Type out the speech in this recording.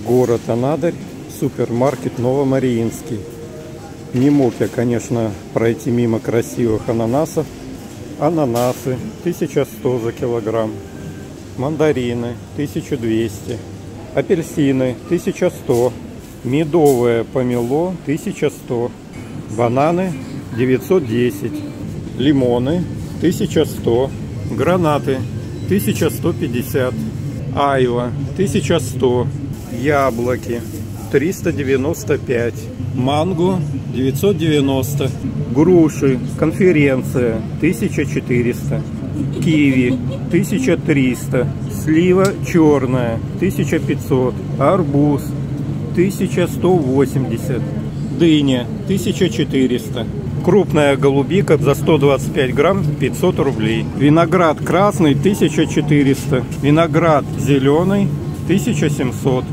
Город Анадырь, супермаркет Новомариинский. Не мог я, конечно, пройти мимо красивых ананасов. Ананасы 1100 за килограмм. Мандарины 1200. Апельсины 1100. Медовое помело 1100. Бананы 910. Лимоны 1100. Гранаты 1150. Айва 1100. Яблоки 395. Манго 990. Груши конференция 1400. Киви 1300. Слива черная 1500. Арбуз 1180. Дыня 1400. Крупная голубика за 125 грамм 500 рублей. Виноград красный 1400. Виноград зеленый 1700.